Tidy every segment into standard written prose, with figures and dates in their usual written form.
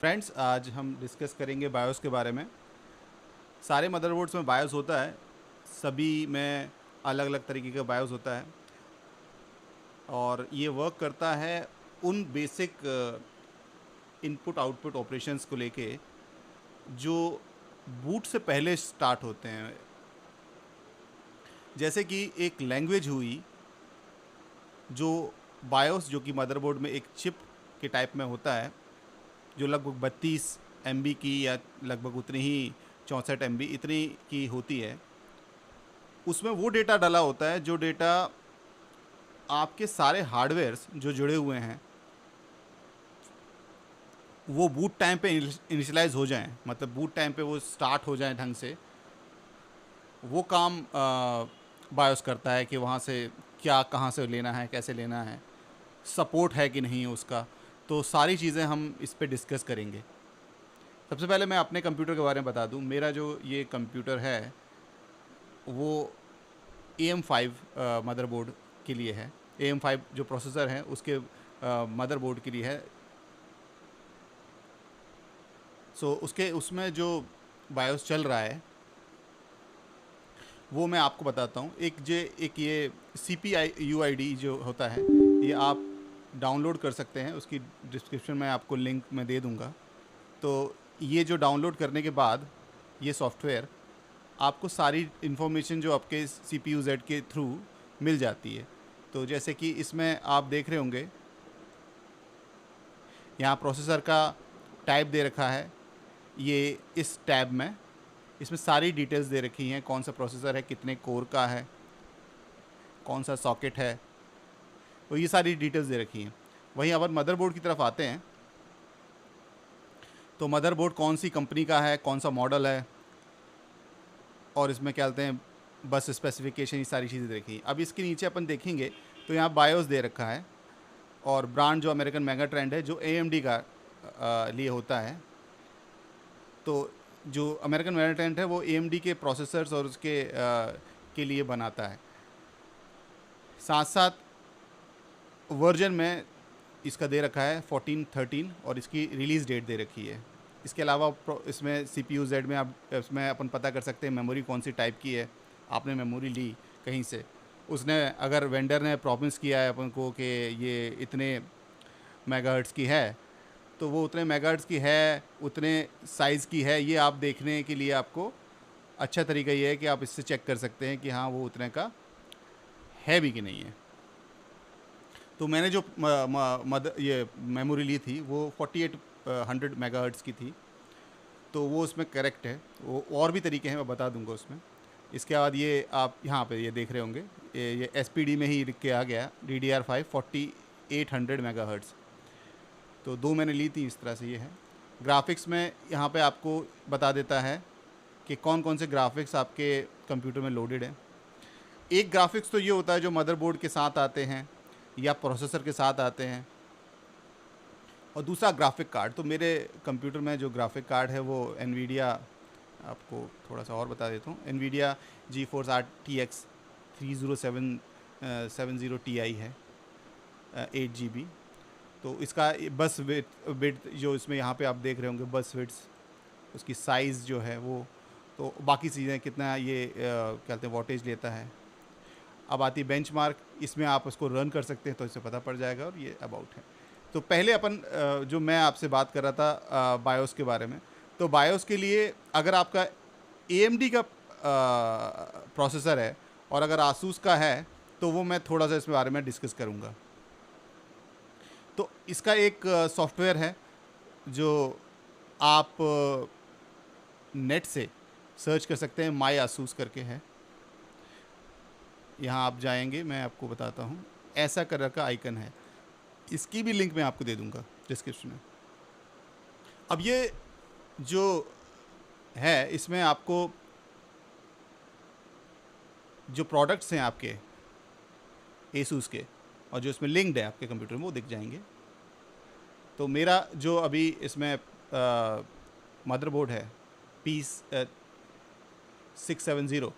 Friends, आज हम discuss करेंगे बायोस के बारे में। सारे मदरबोर्ड्स में बायोस होता है, सभी में अलग अलग तरीके का बायोस होता है और ये वर्क करता है उन बेसिक इनपुट आउटपुट ऑपरेशंस को लेके जो बूट से पहले स्टार्ट होते हैं। जैसे कि एक लैंग्वेज हुई जो बायोस, जो कि मदरबोर्ड में एक चिप के टाइप में होता है, जो लगभग 32 MB की या लगभग उतनी ही 64 MB इतनी की होती है। उसमें वो डेटा डाला होता है जो डेटा आपके सारे हार्डवेयर्स जो जुड़े हुए हैं वो बूट टाइम पे इनिशियलाइज हो जाएं, मतलब बूट टाइम पे वो स्टार्ट हो जाएं ढंग से। वो काम बायोस करता है कि वहाँ से क्या, कहाँ से लेना है, कैसे लेना है, सपोर्ट है कि नहीं उसका। तो सारी चीज़ें हम इस पे डिस्कस करेंगे। सबसे पहले मैं अपने कंप्यूटर के बारे में बता दूं। मेरा जो ये कंप्यूटर है वो AM5 मदरबोर्ड के लिए है। AM5 जो प्रोसेसर है उसके मदरबोर्ड के लिए है। सो उसके उसमें जो बायोस चल रहा है वो मैं आपको बताता हूँ। एक ये CPUID जो होता है, ये आप डाउनलोड कर सकते हैं। उसकी डिस्क्रिप्शन में आपको लिंक मैं दे दूँगा। तो ये जो डाउनलोड करने के बाद ये सॉफ्टवेयर आपको सारी इन्फॉर्मेशन जो आपके CPU-Z के थ्रू मिल जाती है। तो जैसे कि इसमें आप देख रहे होंगे, यहाँ प्रोसेसर का टाइप दे रखा है। ये इस टैब में इसमें सारी डिटेल्स दे रखी हैं, कौन सा प्रोसेसर है, कितने कोर का है, कौन सा सॉकेट है, तो ये सारी डिटेल्स दे रखी हैं। वहीं अगर मदरबोर्ड की तरफ आते हैं तो मदरबोर्ड कौन सी कंपनी का है, कौन सा मॉडल है, और इसमें क्या कहते हैं बस स्पेसिफिकेशन, ये सारी चीज़ें देखी। अब इसके नीचे अपन देखेंगे तो यहाँ बायोस दे रखा है और ब्रांड जो अमेरिकन मेगा ट्रेंड है, जो AMD का लिए होता है। तो जो अमेरिकन मेगा ट्रेंड है वो AMD के प्रोसेसर्स और उसके के लिए बनाता है। साथ साथ वर्जन में इसका दे रखा है 1413 और इसकी रिलीज़ डेट दे रखी है। इसके अलावा इसमें CPU-Z में आप इसमें अपन पता कर सकते हैं मेमोरी कौन सी टाइप की है। आपने मेमोरी ली कहीं से, उसने अगर वेंडर ने प्रॉमिस किया है अपन को कि ये इतने मेगाहर्ट्ज़ की है, तो वो उतने मेगाहर्ट्ज़ की है, उतने साइज़ की है। ये आप देखने के लिए आपको अच्छा तरीका ये है कि आप इससे चेक कर सकते हैं कि हाँ वो उतने का है भी कि नहीं है। तो मैंने जो ये मेमोरी ली थी वो 4800 मेगाहर्ट्ज़ की थी, तो वो उसमें करेक्ट है। वो और भी तरीके हैं, मैं बता दूंगा उसमें। इसके बाद ये आप यहाँ पे ये देख रहे होंगे, ये SPD में ही लिख के आ गया DDR5 4800 मेगाहर्ट्ज़। तो दो मैंने ली थी, इस तरह से ये है। ग्राफिक्स में यहाँ पे आपको बता देता है कि कौन कौन से ग्राफिक्स आपके कंप्यूटर में लोडेड है। एक ग्राफिक्स तो ये होता है जो मदरबोर्ड के साथ आते हैं या प्रोसेसर के साथ आते हैं, और दूसरा ग्राफिक कार्ड। तो मेरे कंप्यूटर में जो ग्राफिक कार्ड है वो NVIDIA, आपको थोड़ा सा और बता देता हूँ, NVIDIA GeForce RTX 3070 Ti है, 8 GB। तो इसका बस विड्थ जो इसमें यहाँ पे आप देख रहे होंगे, बस विड्थ, उसकी साइज़ जो है वो, तो बाकी चीज़ें कितना ये क्या कहते हैं वोल्टेज लेता है। अब आती बेंचमार्क, इसमें आप उसको रन कर सकते हैं तो इससे पता पड़ जाएगा, और ये अबाउट है। तो पहले अपन जो मैं आपसे बात कर रहा था बायोस के बारे में, तो बायोस के लिए अगर आपका AMD का प्रोसेसर है और अगर आसूस का है तो वो मैं थोड़ा सा इसके बारे में डिस्कस करूँगा। तो इसका एक सॉफ्टवेयर है जो आप नेट से सर्च कर सकते हैं, माई आसूस करके है। यहाँ आप जाएंगे, मैं आपको बताता हूँ, ऐसा कलर का आइकन है। इसकी भी लिंक मैं आपको दे दूँगा डिस्क्रिप्शन में। अब ये जो है इसमें आपको जो प्रोडक्ट्स हैं आपके एसूस के और जो इसमें लिंक्ड है आपके कंप्यूटर में वो दिख जाएंगे। तो मेरा जो अभी इसमें मदरबोर्ड है P670,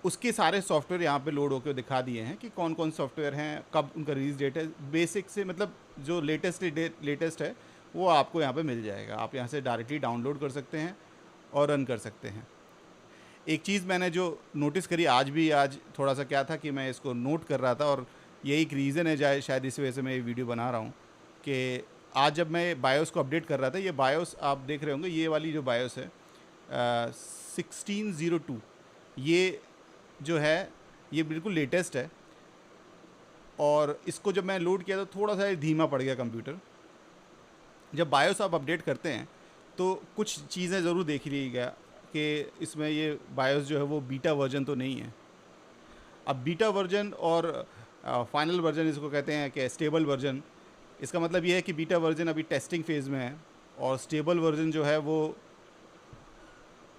उसके सारे सॉफ्टवेयर यहाँ पे लोड होकर दिखा दिए हैं कि कौन कौन सॉफ्टवेयर हैं, कब उनका रिलीज डेट है। बेसिक से मतलब जो लेटेस्ट है वो आपको यहाँ पे मिल जाएगा। आप यहाँ से डायरेक्टली डाउनलोड कर सकते हैं और रन कर सकते हैं। एक चीज़ मैंने जो नोटिस करी आज थोड़ा सा क्या था कि मैं इसको नोट कर रहा था, और यही एक रीज़न है जाए शायद इस वजह से मैं ये वीडियो बना रहा हूँ, कि आज जब मैं बायोस को अपडेट कर रहा था, ये बायोस आप देख रहे होंगे, ये वाली जो बायोस है 1602, ये जो है ये बिल्कुल लेटेस्ट है। और इसको जब मैं लोड किया तो थोड़ा सा धीमा पड़ गया कंप्यूटर। जब बायोस आप अपडेट करते हैं तो कुछ चीज़ें ज़रूर देख लीजिएगा कि इसमें ये बायोस जो है वो बीटा वर्जन तो नहीं है। अब बीटा वर्जन और फाइनल वर्जन इसको कहते हैं कि स्टेबल वर्जन। इसका मतलब ये है कि बीटा वर्जन अभी टेस्टिंग फेज़ में है, और स्टेबल वर्जन जो है वो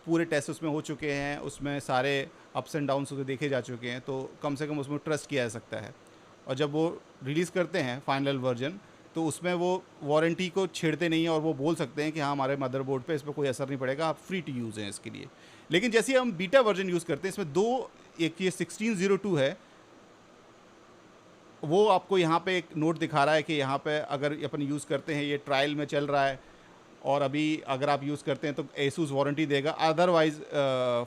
पूरे टेस्ट उसमें हो चुके हैं, उसमें सारे अप्स एंड डाउन्स उसके देखे जा चुके हैं, तो कम से कम उसमें ट्रस्ट किया जा सकता है। और जब वो रिलीज़ करते हैं फाइनल वर्जन, तो उसमें वो वारंटी को छेड़ते नहीं हैं, और वो बोल सकते हैं कि हाँ हमारे मदरबोर्ड पे इस पर कोई असर नहीं पड़ेगा, आप फ्री टू यूज़ हैं इसके लिए। लेकिन जैसे ही हम बीटा वर्जन यूज़ करते हैं, इसमें दो, एक ये 1602 है, वो आपको यहाँ पे एक नोट दिखा रहा है कि यहाँ पे अगर अपन यूज़ करते हैं, ये ट्रायल में चल रहा है, और अभी अगर आप यूज़ करते हैं तो एसूस वारंटी देगा, अदरवाइज़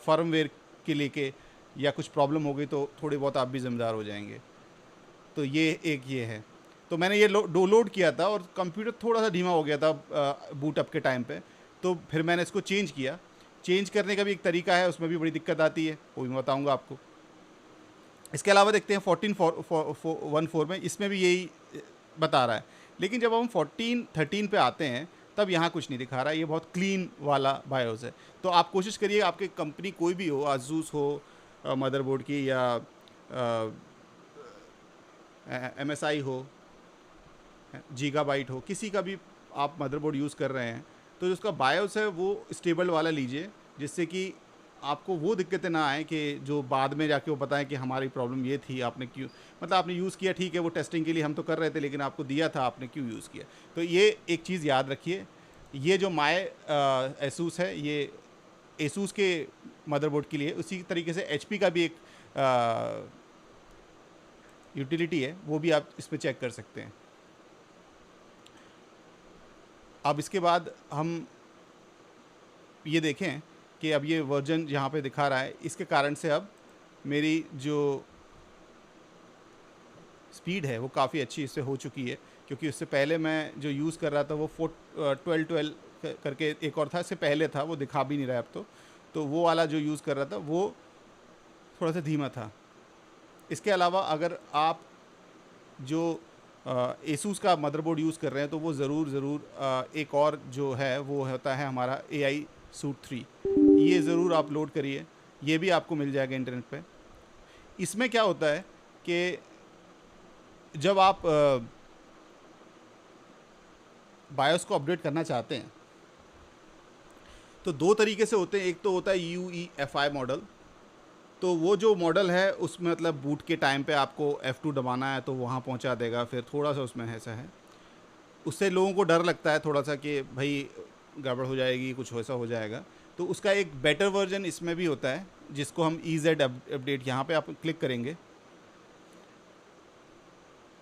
फर्मवेयर के लेके या कुछ प्रॉब्लम हो गई तो थोड़ी बहुत आप भी ज़िम्मेदार हो जाएंगे। तो ये है। तो मैंने ये डाउनलोड किया था और कंप्यूटर थोड़ा सा धीमा हो गया था बूट अप के टाइम पे, तो फिर मैंने इसको चेंज किया। चेंज करने का भी एक तरीका है, उसमें भी बड़ी दिक्कत आती है, वो भी मैं बताऊँगा आपको। इसके अलावा देखते हैं 14.14 में, इसमें भी यही बता रहा है। लेकिन जब हम 14.13 पे आते हैं तब यहाँ कुछ नहीं दिखा रहा है, ये बहुत क्लीन वाला बायोस है। तो आप कोशिश करिए, आपके कंपनी कोई भी हो, आसूस हो मदरबोर्ड की, या MSI हो, गीगाबाइट हो, किसी का भी आप मदरबोर्ड यूज़ कर रहे हैं, तो जो उसका बायोस है वो स्टेबल वाला लीजिए, जिससे कि आपको वो दिक्कतें ना आए कि जो बाद में जाके वो बताएं कि हमारी प्रॉब्लम ये थी, आपने क्यों, मतलब आपने यूज़ किया, ठीक है वो टेस्टिंग के लिए हम तो कर रहे थे, लेकिन आपको दिया था, आपने क्यों यूज़ किया। तो ये एक चीज़ याद रखिए। ये जो एसूस है, ये एसूस के मदरबोर्ड के लिए। उसी तरीके से HP का भी एक यूटिलिटी है, वो भी आप इस पर चेक कर सकते हैं। अब इसके बाद हम ये देखें कि अब ये वर्जन यहाँ पे दिखा रहा है, इसके कारण से अब मेरी जो स्पीड है वो काफ़ी अच्छी इससे हो चुकी है, क्योंकि उससे पहले मैं जो यूज़ कर रहा था वो 12 करके एक और था, इससे पहले था, वो दिखा भी नहीं रहा है अब तो वो वाला जो यूज़ कर रहा था वो थोड़ा सा धीमा था। इसके अलावा अगर आप जो एसूस का मदरबोर्ड यूज़ कर रहे हैं तो वो ज़रूर एक और जो है वो होता है हमारा AI सूट 3, ये ज़रूर आप लोड करिए, ये भी आपको मिल जाएगा इंटरनेट पे। इसमें क्या होता है कि जब आप बायोस को अपडेट करना चाहते हैं तो दो तरीके से होते हैं। एक तो होता है UEFI मॉडल, तो वो जो मॉडल है उसमें मतलब बूट के टाइम पे आपको F2 दबाना है तो वहाँ पहुँचा देगा, फिर थोड़ा सा उसमें ऐसा है, उससे लोगों को डर लगता है थोड़ा सा कि भाई गड़बड़ हो जाएगी, कुछ ऐसा हो जाएगा। तो उसका एक बेटर वर्जन इसमें भी होता है, जिसको हम EZ अपडेट, यहाँ पे आप क्लिक करेंगे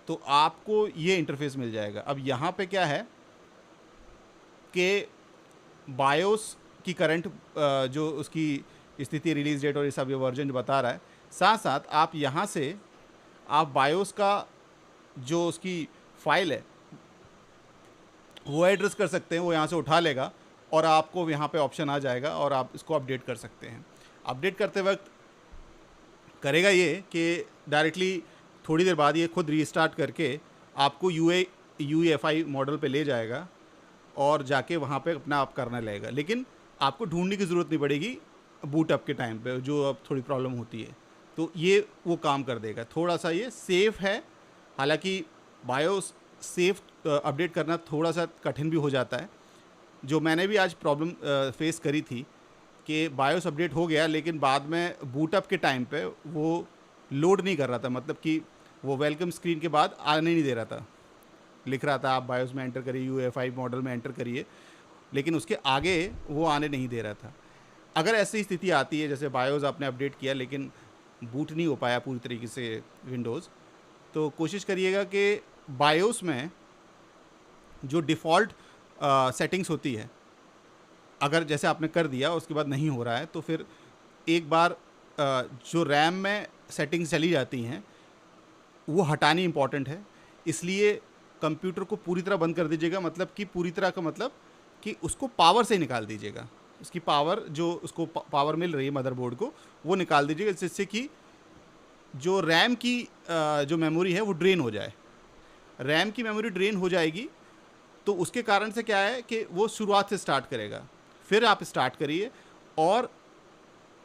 तो आपको ये इंटरफेस मिल जाएगा। अब यहाँ पे क्या है कि बायोस की करंट जो उसकी स्थिति, रिलीज डेट और ये सब ये वर्जन बता रहा है, साथ साथ आप यहाँ से आप बायोस का जो उसकी फाइल है वो एड्रेस कर सकते हैं, वो यहाँ से उठा लेगा और आपको यहाँ पे ऑप्शन आ जाएगा और आप इसको अपडेट कर सकते हैं। अपडेट करते वक्त करेगा ये कि डायरेक्टली थोड़ी देर बाद ये खुद रीस्टार्ट करके आपको UEFI मॉडल पे ले जाएगा और जाके वहाँ पे अपना आप करना लगेगा, लेकिन आपको ढूंढने की ज़रूरत नहीं पड़ेगी बूट अप के टाइम पे जो अब थोड़ी प्रॉब्लम होती है, तो ये वो काम कर देगा। थोड़ा सा ये सेफ़ है, हालांकि बायोस सेफ अपडेट करना थोड़ा सा कठिन भी हो जाता है। जो मैंने भी आज प्रॉब्लम फेस करी थी कि बायोस अपडेट हो गया लेकिन बाद में बूट अप के टाइम पे वो लोड नहीं कर रहा था, मतलब कि वो वेलकम स्क्रीन के बाद आने नहीं दे रहा था, लिख रहा था आप बायोस में एंटर करिए, UEFI मॉडल में एंटर करिए, लेकिन उसके आगे वो आने नहीं दे रहा था। अगर ऐसी स्थिति आती है जैसे बायोस आपने अपडेट किया लेकिन बूट नहीं हो पाया पूरी तरीके से विंडोज़, तो कोशिश करिएगा कि बायोस में जो डिफ़ॉल्ट सेटिंग्स होती है। अगर जैसे आपने कर दिया उसके बाद नहीं हो रहा है तो फिर एक बार जो रैम में सेटिंग्स चली जाती हैं वो हटानी इम्पॉर्टेंट है। इसलिए कंप्यूटर को पूरी तरह बंद कर दीजिएगा, मतलब कि पूरी तरह का मतलब कि उसको पावर से निकाल दीजिएगा। उसकी पावर जो उसको पावर मिल रही है मदरबोर्ड को वो निकाल दीजिएगा, जिससे कि जो रैम की जो मेमोरी है वो ड्रेन हो जाए। रैम की मेमोरी ड्रेन हो जाएगी तो उसके कारण से क्या है कि वो शुरुआत से स्टार्ट करेगा। फिर आप स्टार्ट करिए और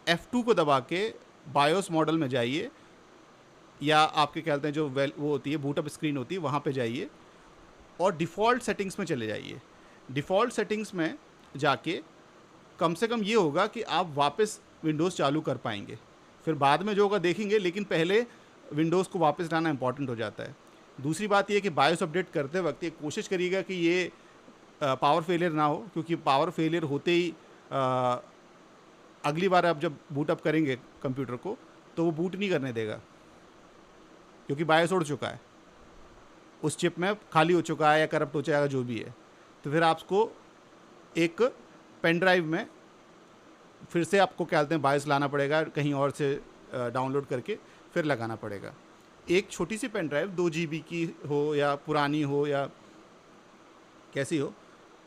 F2 को दबा के बायोस मॉडल में जाइए, या आपके कहते हैं जो वो होती है बूटअप स्क्रीन होती है वहाँ पे जाइए और डिफ़ॉल्ट सेटिंग्स में चले जाइए। डिफ़ॉल्ट सेटिंग्स में जाके कम से कम ये होगा कि आप वापस विंडोज़ चालू कर पाएंगे। फिर बाद में जो होगा देखेंगे, लेकिन पहले विंडोज़ को वापस लाना इंपॉर्टेंट हो जाता है। दूसरी बात ये कि बायोस अपडेट करते वक्त ये कोशिश करिएगा कि ये पावर फेलियर ना हो, क्योंकि पावर फेलियर होते ही अगली बार आप जब बूट अप करेंगे कंप्यूटर को तो वो बूट नहीं करने देगा, क्योंकि बायोस उड़ चुका है, उस चिप में खाली हो चुका है या करप्ट हो जाएगा जो भी है। तो फिर आपको एक पेन ड्राइव में फिर से आपको क्या कहते हैं बायोस लाना पड़ेगा, कहीं और से डाउनलोड करके फिर लगाना पड़ेगा। एक छोटी सी पेन ड्राइव 2 GB की हो या पुरानी हो या कैसी हो,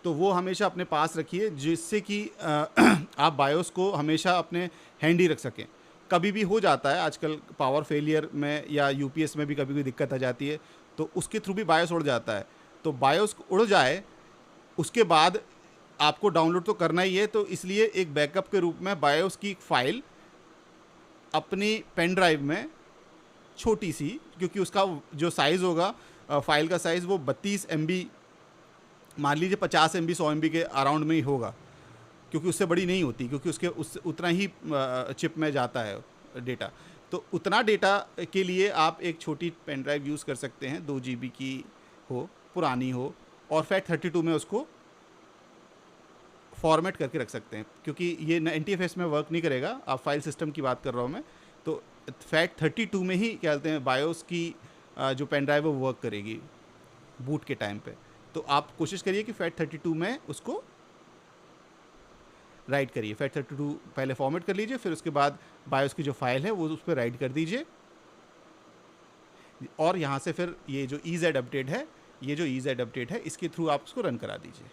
तो वो हमेशा अपने पास रखिए, जिससे कि आप बायोस को हमेशा अपने हैंडी रख सकें। कभी भी हो जाता है आजकल पावर फेलियर में या यूपीएस में भी कभी भी दिक्कत आ जाती है, तो उसके थ्रू भी बायोस उड़ जाता है। तो बायोस उड़ जाए उसके बाद आपको डाउनलोड तो करना ही है, तो इसलिए एक बैकअप के रूप में बायोस की फाइल अपनी पेन ड्राइव में छोटी सी, क्योंकि उसका जो साइज़ होगा फाइल का साइज़ वो 32 MB, मान लीजिए 50 MB 100 MB के अराउंड में ही होगा, क्योंकि उससे बड़ी नहीं होती, क्योंकि उसके उतना ही चिप में जाता है डेटा। तो उतना डेटा के लिए आप एक छोटी पेन ड्राइव यूज़ कर सकते हैं, 2 GB की हो, पुरानी हो, और FAT32 में उसको फॉर्मेट करके रख सकते हैं, क्योंकि ये NTFS में वर्क नहीं करेगा। आप फाइल सिस्टम की बात कर रहा हूँ मैं, तो FAT32 में ही क्या कहते हैं बायोस की जो पेन ड्राइव है वो वर्क करेगी बूट के टाइम पे। तो आप कोशिश करिए कि FAT32 में उसको राइट करिए। FAT32 पहले फॉर्मेट कर लीजिए, फिर उसके बाद बायोस की जो फाइल है वो उस पर राइट कर दीजिए, और यहाँ से फिर ये जो EZ अपडेट है, ये जो EZ अपडेट है इसके थ्रू आप उसको रन करा दीजिए।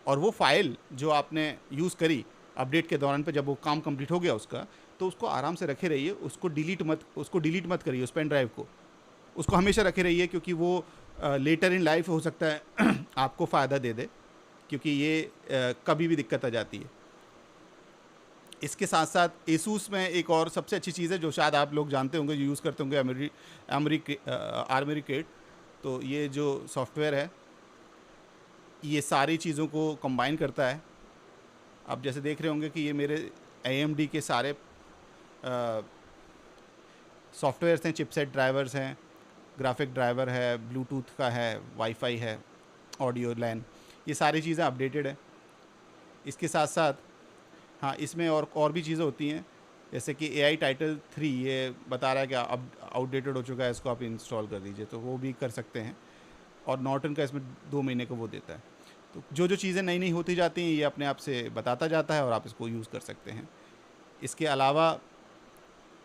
और वो फाइल जो आपने यूज़ करी अपडेट के दौरान पे, जब वो काम कंप्लीट हो गया उसका, तो उसको आराम से रखे रहिए, उसको डिलीट मत करिए उस पेन ड्राइव को, उसको हमेशा रखे रहिए, क्योंकि वो लेटर इन लाइफ हो सकता है आपको फ़ायदा दे दे, क्योंकि ये कभी भी दिक्कत आ जाती है। इसके साथ साथ एसूस में एक और सबसे अच्छी चीज़ है जो शायद आप लोग जानते होंगे, जो यूज़ करते होंगे, आर्मरी किट। तो ये जो सॉफ्टवेयर है ये सारी चीज़ों को कंबाइन करता है। आप जैसे देख रहे होंगे कि ये मेरे AMD के सारे सॉफ्टवेयर्स हैं, चिपसेट ड्राइवर्स हैं, ग्राफिक ड्राइवर है, ब्लूटूथ का है, वाईफाई है, ऑडियो लैन, ये सारी चीज़ें अपडेटेड है। इसके साथ साथ हाँ, इसमें और भी चीज़ें होती हैं, जैसे कि AI टाइटल 3 ये बता रहा है कि अब आउटडेटेड हो चुका है, इसको आप इंस्टॉल कर दीजिए, तो वो भी कर सकते हैं। और नॉर्टन का इसमें 2 महीने का वो देता है। तो जो चीज़ें नई नई होती जाती हैं ये अपने आप से बताता जाता है और आप इसको यूज़ कर सकते हैं। इसके अलावा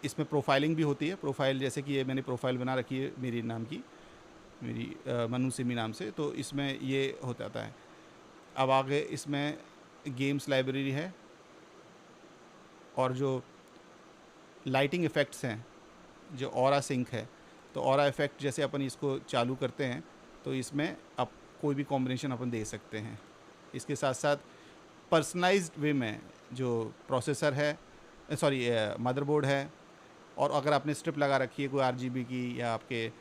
इसमें प्रोफाइलिंग भी होती है। प्रोफाइल जैसे कि ये मैंने प्रोफाइल बना रखी है मेरी नाम की, मेरी मनु सिमी नाम से, तो इसमें ये हो जाता है। अब आगे इसमें गेम्स लाइब्रेरी है, और जो लाइटिंग इफ़ेक्ट्स हैं, जो ऑरा सिंक है, तो ऑरा इफ़ेक्ट जैसे अपन इसको चालू करते हैं तो इसमें आप कोई भी कॉम्बिनेशन अपन दे सकते हैं। इसके साथ साथ पर्सनलाइज्ड वे में जो प्रोसेसर है, मदरबोर्ड है, और अगर आपने स्ट्रिप लगा रखी है कोई RGB की या आपके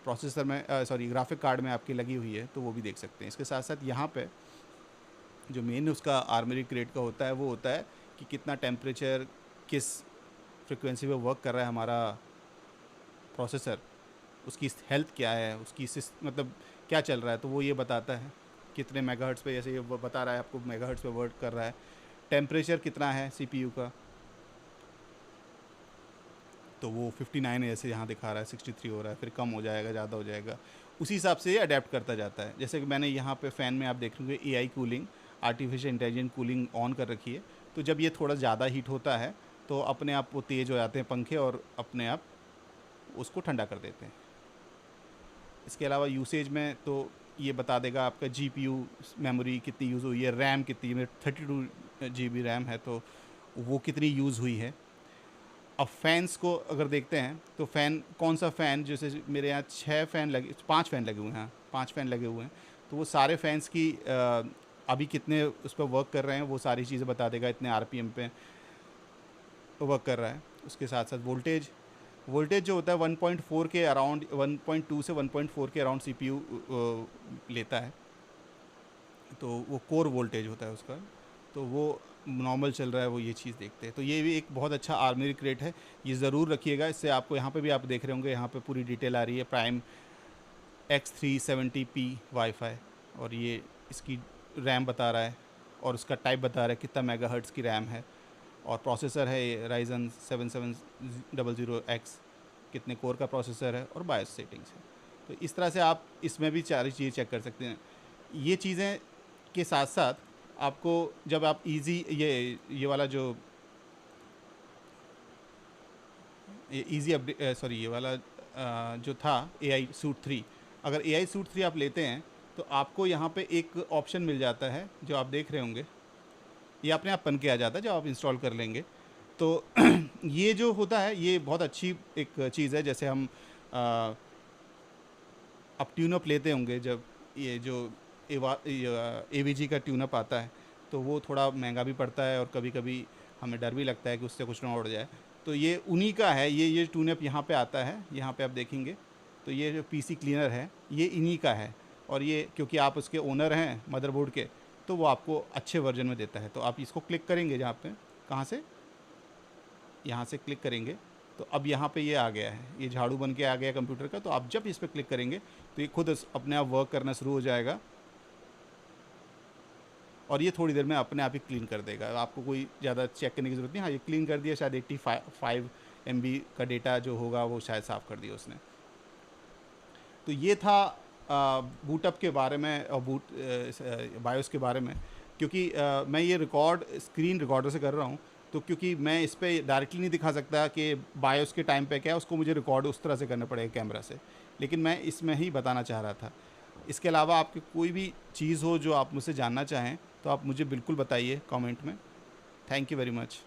प्रोसेसर में ग्राफिक कार्ड में आपकी लगी हुई है, तो वो भी देख सकते हैं। इसके साथ साथ यहाँ पे जो मेन उसका आर्मरी क्रेट का होता है वो होता है कि कितना टेम्परेचर किस फ्रिक्वेंसी पे वर्क कर रहा है हमारा प्रोसेसर, उसकी हेल्थ क्या है, उसकी मतलब क्या चल रहा है, तो वो ये बताता है कितने मेगाहर्ट्ज़ पे, जैसे ये बता रहा है आपको मेगाहर्ट्ज़ पे वर्क कर रहा है। टेम्परेचर कितना है CPU का, तो वो 59 है, जैसे यहाँ दिखा रहा है 63 हो रहा है, फिर कम हो जाएगा, ज़्यादा हो जाएगा। उसी हिसाब से ये अडेप्ट करता जाता है। जैसे कि मैंने यहाँ पे फ़ैन में आप देख रहे होंगे AI cooling, artificial intelligent cooling on कर रखी है। तो जब ये थोड़ा ज़्यादा हीट होता है तो अपने आप वो तेज़ हो जाते हैं पंखे और अपने आप उसको ठंडा कर देते हैं। इसके अलावा यूसेज में तो ये बता देगा आपका GPU मेमोरी कितनी यूज़ हुई है, रैम कितनी है, 32 GB रैम है तो वो कितनी यूज़ हुई है। अब फ़ैन्स को अगर देखते हैं तो फ़ैन कौन सा फ़ैन, जैसे मेरे यहाँ 5 फ़ैन लगे हुए हैं, 5 फ़ैन लगे हुए हैं, तो वो सारे फ़ैन्स की अभी कितने उस पर वर्क कर रहे हैं वो सारी चीज़ें बता देगा, इतने RPM पे वर्क कर रहा है। उसके साथ साथ वोल्टेज जो होता है 1.4 के अराउंड, 1.2 से 1.4 के अराउंड CPU लेता है, तो वो कोर वोल्टेज होता है उसका, तो वो नॉर्मल चल रहा है वो ये चीज़ देखते हैं। तो ये भी एक बहुत अच्छा आर्मरी क्रेट है, ये ज़रूर रखिएगा। इससे आपको यहाँ पे भी आप देख रहे होंगे, यहाँ पे पूरी डिटेल आ रही है, प्राइम X370P वाईफाई, और ये इसकी रैम बता रहा है और उसका टाइप बता रहा है कितना मेगाहर्ट्ज़ की रैम है, और प्रोसेसर है Ryzen 7700X, कितने कोर का प्रोसेसर है, और बायोस सेटिंग्स है। तो इस तरह से आप इसमें भी सारी चीज़ें चेक कर सकते हैं। ये चीज़ें के साथ साथ आपको जब आप ये वाला जो इजी अपडेट, सॉरी ये वाला जो था AI सूट 3, अगर AI सूट 3 आप लेते हैं तो आपको यहाँ पे एक ऑप्शन मिल जाता है जो आप देख रहे होंगे, ये अपने आप बन के आ जाता है जब आप इंस्टॉल कर लेंगे। तो ये जो होता है ये बहुत अच्छी एक चीज़ है। जैसे हम अब ट्यूनअप लेते होंगे, जब ये जो AVG का ट्यूनअप आता है तो वो थोड़ा महंगा भी पड़ता है और कभी कभी हमें डर भी लगता है कि उससे कुछ ना उड़ जाए। तो ये उन्हीं का है, ये ट्यूनअप यहाँ पे आता है, यहाँ पे आप देखेंगे तो ये जो PC क्लीनर है ये इन्हीं का है, और ये क्योंकि आप उसके ओनर हैं मदरबोर्ड के, तो वो आपको अच्छे वर्जन में देता है। तो आप इसको क्लिक करेंगे, जहाँ पे कहाँ से, यहाँ से क्लिक करेंगे तो अब यहाँ पे ये आ गया है, ये झाड़ू बन के आ गया कंप्यूटर का। तो आप जब इस पर क्लिक करेंगे तो ये खुद अपने आप वर्क करना शुरू हो जाएगा, और ये थोड़ी देर में अपने आप ही क्लीन कर देगा, आपको कोई ज़्यादा चेक करने की ज़रूरत नहीं। हाँ, ये क्लीन कर दिया, शायद 85 MB का डेटा जो होगा वो शायद साफ़ कर दिया उसने। तो ये था बूटअप के बारे में और बायोस के बारे में। क्योंकि मैं ये रिकॉर्ड स्क्रीन रिकॉर्डर से कर रहा हूँ, तो क्योंकि मैं इस पर डायरेक्टली नहीं दिखा सकता कि बायोस के टाइम पे क्या है, उसको मुझे रिकॉर्ड उस तरह से करना पड़ेगा कैमरा से, लेकिन मैं इसमें ही बताना चाह रहा था। इसके अलावा आपकी कोई भी चीज़ हो जो आप मुझसे जानना चाहें तो आप मुझे बिल्कुल बताइए कमेंट में। Thank you very much.